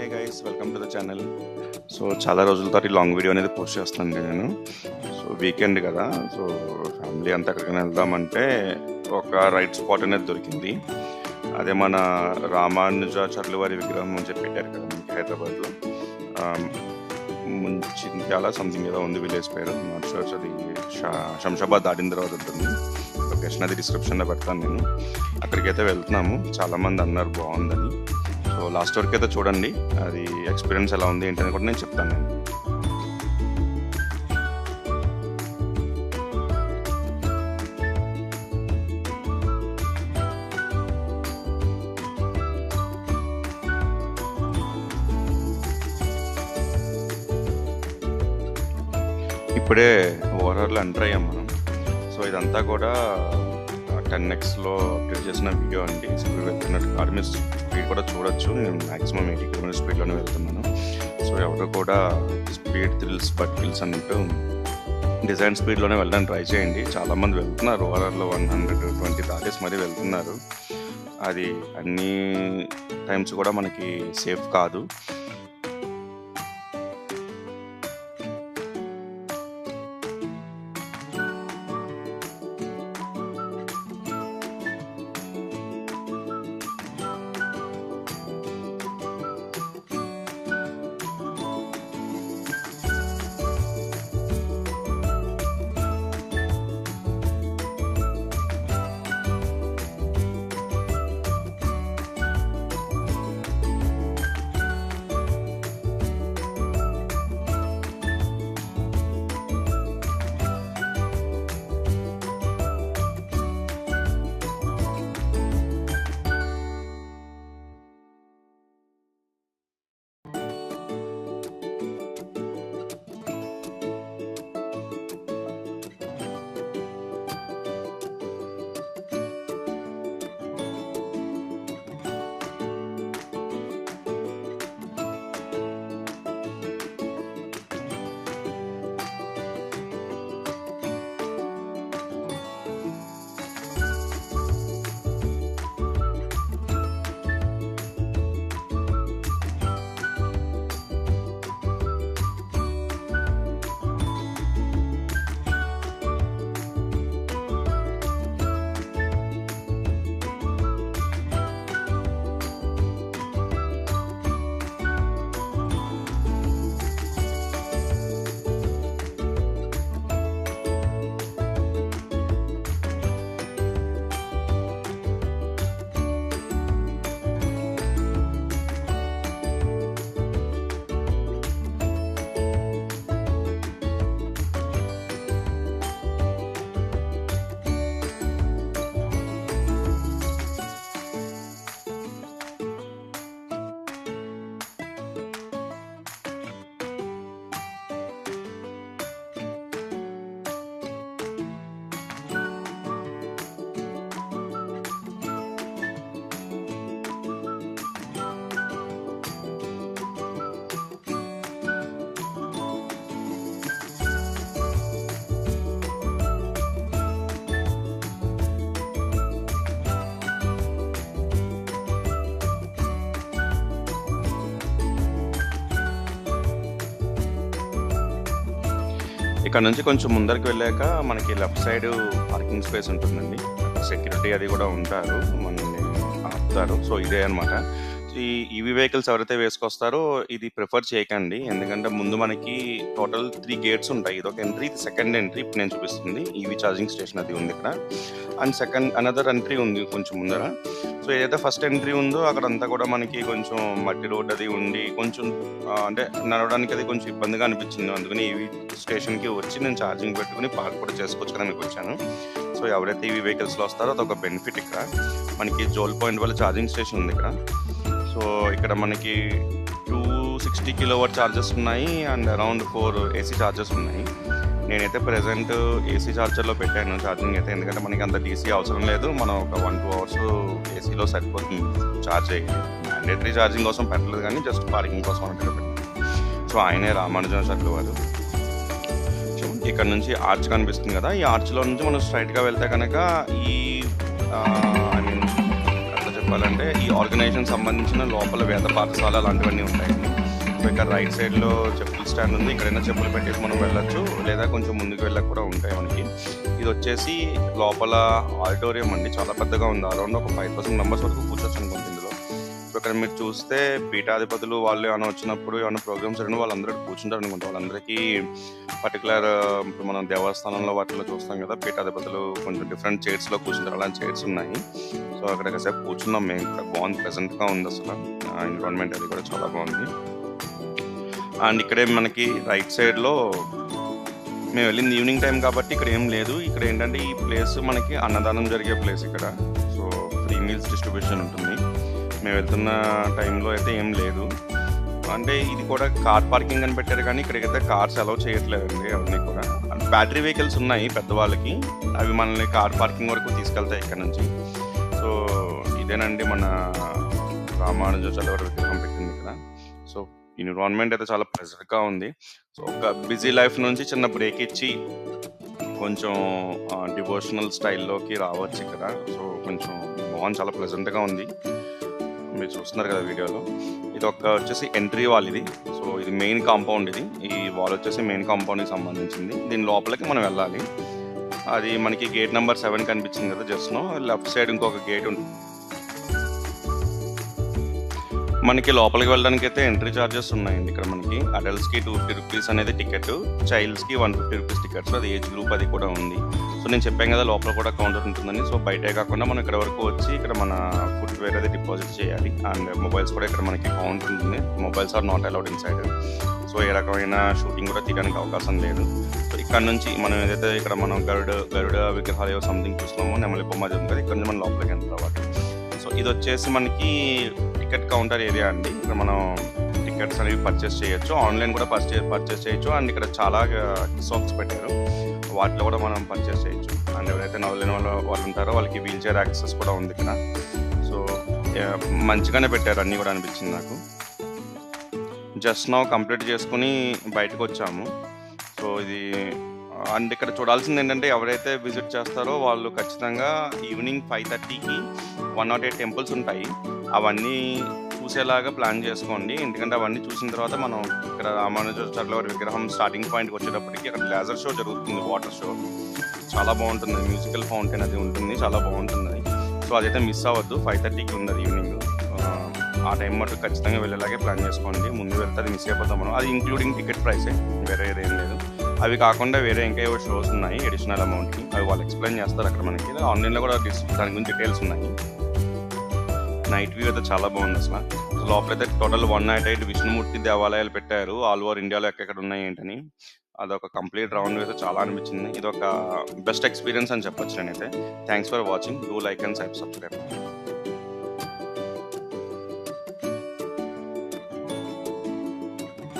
Hey guys, welcome to the channel. So చాలా రోజుల తర్వాత ఈ లాంగ్ వీడియో అనేది పోస్ట్ చేస్తాను నేను. సో వీకెండ్ కదా, సో ఫ్యామిలీ అంతా ఎక్కడికైనా వెళ్దామంటే ఒక రైట్ స్పాట్ అనేది దొరికింది. అదే మన రామానుజాచార్యుల వారి విగ్రహం అని చెప్పి పెట్టారు కదా మనకి హైదరాబాద్లో. ముంచింత్యాల సంథింగ్ ఏదో ఉంది విలేజ్ పేరు, నాట్ షూర్. అది శంషాబాద్ దాటిన తర్వాత ఉంటుంది. లొకేషన్ అది డిస్క్రిప్షన్లో పెడతాను నేను. అక్కడికైతే వెళ్తున్నాము. చాలామంది అన్నారు బాగుందని. సో లాస్ట్ వరకు అయితే చూడండి, అది ఎక్స్పీరియన్స్ ఎలా ఉంది ఏంటని కూడా నేను చెప్తాను నేను. ఇప్పుడే ఓవరాల్ ఎంటర్ అయ్యాం మనం. సో ఇదంతా కూడా 10Xలో అప్డేట్ చేసిన వీడియో అండి. స్పీడ్ వెళ్తున్నట్టు కాదు, మీరు స్పీడ్ కూడా చూడొచ్చు. నేను మ్యాక్సిమం 80 km స్పీడ్లోనే వెళ్తున్నాను. సో ఎవరు కూడా స్పీడ్ థ్రిల్స్ బట్ కిల్స్ అన్నట్టు డిజైన్ స్పీడ్లోనే వెళ్ళడానికి ట్రై చేయండి. చాలామంది వెళ్తున్నారు, ఓవరాల్లో 120 దాటేసి మరీ వెళ్తున్నారు. అది అన్ని టైమ్స్ కూడా మనకి సేఫ్ కాదు. ఇక్కడ నుంచి కొంచెం ముందరికి వెళ్ళాక మనకి లెఫ్ట్ సైడ్ పార్కింగ్ స్పేస్ ఉంటుందండి. సెక్యూరిటీ అది కూడా ఉంటారు, మనల్ని ఆపుతారు. సో ఇదే అనమాట. ఈ ఈవీ వెహికల్స్ ఎవరైతే వేసుకొస్తారో ఇది ప్రిఫర్ చేయకండి, ఎందుకంటే ముందు మనకి టోటల్ 3 గేట్స్ ఉంటాయి. ఇది ఒక ఎంట్రీ, ఇది సెకండ్ ఎంట్రీ. ఇప్పుడు నేను చూపిస్తుంది ఈవీ ఛార్జింగ్ స్టేషన్ అది ఉంది ఇక్కడ. అండ్ అనదర్ ఎంట్రీ ఉంది కొంచెం ముందర. సో ఏదైతే ఫస్ట్ ఎంట్రీ ఉందో అక్కడంతా కూడా మనకి కొంచెం మట్టి రోడ్ అది ఉండి కొంచెం అంటే నడవడానికి అది కొంచెం ఇబ్బందిగా అనిపించింది. అందుకని ఈవీ స్టేషన్కి వచ్చి నేను ఛార్జింగ్ పెట్టుకుని పార్క్ కూడా చేసుకోవచ్చు కదా మీకు వచ్చాను. సో ఎవరైతే ఈవీ వెహికల్స్లో వస్తారో అదొక బెనిఫిట్. ఇక్కడ మనకి జోల్ పాయింట్ వల్ల ఛార్జింగ్ స్టేషన్ ఉంది ఇక్కడ. సో ఇక్కడ మనకి 260 kW ఛార్జెస్ ఉన్నాయి అండ్ అరౌండ్ 4 AC ఛార్జెస్ ఉన్నాయి. నేనైతే ప్రెజెంట్ AC ఛార్జర్లో పెట్టాను ఛార్జింగ్ అయితే, ఎందుకంటే మనకి అంత DC అవసరం లేదు. మనం ఒక 1-2 అవర్స్ ఏసీలో సరిపోతుంది ఛార్జ్ అయ్యి. మ్యాండేటరీ ఛార్జింగ్ కోసం పెట్టలేదు కానీ జస్ట్ పార్కింగ్ కోసం అంటే పెట్టాను. సో ఆయనే రామానుజాచార్యుల వారు. ఇక్కడ నుంచి ఆర్చ్ కనిపిస్తుంది కదా, ఈ ఆర్చ్లో నుంచి మనం స్ట్రైట్గా వెళ్తే కనుక ఈ ఐ మీన్ చెప్పాలంటే ఈ ఆర్గనైజేషన్ సంబంధించిన లోపల వేద పాఠశాల అలాంటివన్నీ ఉంటాయండి. సో ఇక్కడ రైట్ సైడ్లో చెప్పుల స్టాండ్ ఉంది. ఇక్కడైనా చెప్పులు పెట్టేసి మనం వెళ్ళొచ్చు, లేదా కొంచెం ముందుకు వెళ్ళక కూడా ఉంటాయి మనకి. ఇది వచ్చేసి లోపల ఆడిటోరియం అండి, చాలా పెద్దగా ఉంది. అరౌండ్ ఒక 5,000 మెంబర్స్ వరకు కూర్చోచ్చు అనుకుంటుంది ఇందులో. సో ఇక్కడ మీరు చూస్తే పీఠాధిపతులు వాళ్ళు ఏమైనా వచ్చినప్పుడు ఏమైనా ప్రోగ్రామ్స్ జరిగిన వాళ్ళందరూ కూర్చుంటారు అనుకుంటారు. వాళ్ళందరికీ పర్టికులర్ ఇప్పుడు మనం దేవస్థానంలో వాటిలో చూస్తాం కదా, పీఠాధిపతులు కొంచెం డిఫరెంట్ చైర్స్లో కూర్చుంటారు. అలాంటి చైర్స్ ఉన్నాయి. సో అక్కడ కాసేపు కూర్చున్నాం మేము. ఇక్కడ బాగుంది, ప్లెజెంట్గా ఉంది అసలు. ఎన్విరాన్మెంట్ అది కూడా చాలా బాగుంది. అండ్ ఇక్కడే మనకి రైట్ సైడ్లో మేము వెళ్ళింది ఈవినింగ్ టైం కాబట్టి ఇక్కడ ఏం లేదు. ఇక్కడ ఏంటంటే ఈ ప్లేస్ మనకి అన్నదానం జరిగే ప్లేస్ ఇక్కడ. సో ఫ్రీ మీల్స్ డిస్ట్రిబ్యూషన్ ఉంటుంది. మేము వెళ్తున్న టైంలో అయితే ఏం లేదు. అంటే ఇది కూడా కార్ పార్కింగ్ అని పెట్టారు, కానీ ఇక్కడికైతే కార్స్ అలౌ చేయట్లేదండి అవన్నీ కూడా. అండ్ బ్యాటరీ వెహికల్స్ ఉన్నాయి పెద్దవాళ్ళకి, అవి మనల్ని కార్ పార్కింగ్ వరకు తీసుకెళ్తాయి ఇక్కడ నుంచి. సో ఇదేనండి మన రామానుజాచార్యుల విగ్రహం పెట్టింది ఇక్కడ. సో ఎన్విరాన్మెంట్ అయితే చాలా ప్లెజెంట్గా ఉంది. సో ఒక బిజీ లైఫ్ నుంచి చిన్న బ్రేక్ ఇచ్చి కొంచెం డివోషనల్ స్టైల్లోకి రావచ్చు ఇక్కడ. సో కొంచెం బాగుంది, చాలా ప్లెజెంట్గా ఉంది. మీరు చూస్తున్నారు కదా వీడియోలో. ఇది ఒక వచ్చేసి ఎంట్రీ వాల్ ఇది. సో ఇది మెయిన్ కాంపౌండ్. ఈ వాల్ వచ్చేసి మెయిన్ కాంపౌండ్కి సంబంధించింది. దీని లోపలికి మనం వెళ్ళాలి. అది మనకి గేట్ నెంబర్ 7 కనిపించింది కదా జస్ట్నో. లెఫ్ట్ సైడ్ ఇంకొక గేట్ ఉంటుంది. మనకి లోపలికి వెళ్ళడానికి అయితే ఎంట్రీ ఛార్జెస్ ఉన్నాయండి ఇక్కడ. మనకి అడల్ట్స్కి 250 రూపీస్ అనేది టికెట్, చైల్డ్స్కి 150 రూపీస్ టికెట్. సో అది ఏజ్ గ్రూప్ అది కూడా ఉంది. సో నేను చెప్పాను కదా లోపల కూడా కౌంటర్ ఉంటుందని. సో బయటే కాకుండా మనం ఇక్కడ వరకు వచ్చి ఇక్కడ మన ఫుడ్ వేర్ అది డిపాజిట్ చేయాలి. అండ్ మొబైల్స్ కూడా ఇక్కడ మనకి కౌంటర్ ఉంటుంది. Mobiles are not allowed inside. So ఏ రకమైన షూటింగ్ కూడా తీయడానికి అవకాశం లేదు. సో ఇక్కడ నుంచి మనం ఏదైతే ఇక్కడ మనం గరుడ విగ్రహాలు సంథింగ్ చూస్తున్నామో, నెమలి బొమ్మ అది ఉంది కదా, ఇక్కడ నుంచి మనం లోపలికి ఎంటర్ అవ్వాలి. సో ఇది వచ్చేసి మనకి టికెట్ కౌంటర్ ఏరియా అండి. ఇక్కడ మనం టికెట్స్ అనేవి పర్చేస్ చేయొచ్చు, ఆన్లైన్ కూడా పర్చేస్ చేయొచ్చు. అండ్ ఇక్కడ చాలా షాప్స్ పెట్టారు, వాటిలో కూడా మనం పర్చేస్ చేయొచ్చు. అండ్ ఎవరైతే నవ్వలేని వాళ్ళు ఉంటారో వాళ్ళకి వీల్ చైర్ యాక్సెస్ కూడా ఉంది ఇక్కడ. సో మంచిగానే పెట్టారు అన్నీ కూడా అనిపించింది నాకు. జస్ట్ నౌ కంప్లీట్ చేసుకుని బయటకు వచ్చాము. సో ఇది అండ్ ఇక్కడ చూడాల్సింది ఏంటంటే ఎవరైతే విజిట్ చేస్తారో వాళ్ళు ఖచ్చితంగా ఈవినింగ్ 5:30కి 108 టెంపుల్స్ ఉంటాయి. అవన్నీ చూసేలాగా ప్లాన్ చేసుకోండి. ఎందుకంటే అవన్నీ చూసిన తర్వాత మనం ఇక్కడ రామానుజాచార్యుల వారి విగ్రహం స్టార్టింగ్ పాయింట్కి వచ్చేటప్పటికి అక్కడ లేజర్ షో జరుగుతుంది, వాటర్ షో. చాలా బాగుంటుంది, మ్యూజికల్ ఫౌంటైన్ అది ఉంటుంది, చాలా బాగుంటుంది. సో అదైతే మిస్ అవ్వద్దు. 5:30కి ఉంది ఈవినింగ్. ఆ టైం మటు ఖచ్చితంగా వెళ్ళేలాగే ప్లాన్ చేసుకోండి. ముందు వెళ్తే అది మిస్ అయిపోతాం మనం. అది ఇంక్లూడింగ్ టికెట్ ప్రైసే, వేరే ఏం లేదు. అవి కాకుండా వేరే ఇంకా ఏవో షోస్ ఉన్నాయి అడిషనల్ అమౌంట్కి, అవి వాళ్ళు ఎక్స్ప్లెయిన్ చేస్తారు అక్కడ మనకి. ఆన్లైన్లో కూడా దాని గురించి డీటెయిల్స్ ఉన్నాయి. నైట్ వ్యూ అయితే చాలా బాగుంది అసలు. లోపలైతే టోటల్ 108 విష్ణుమూర్తి దేవాలయాలు పెట్టారు, ఆల్ ఓవర్ ఇండియాలో ఎక్కడ ఉన్నాయి ఏంటని. అదొక కంప్లీట్ రౌండ్ అయితే చాలా అనిపించింది. ఇది ఒక బెస్ట్ ఎక్స్పీరియన్స్ అని చెప్పొచ్చు నేనైతే. Thanks for watching. Do like and subscribe.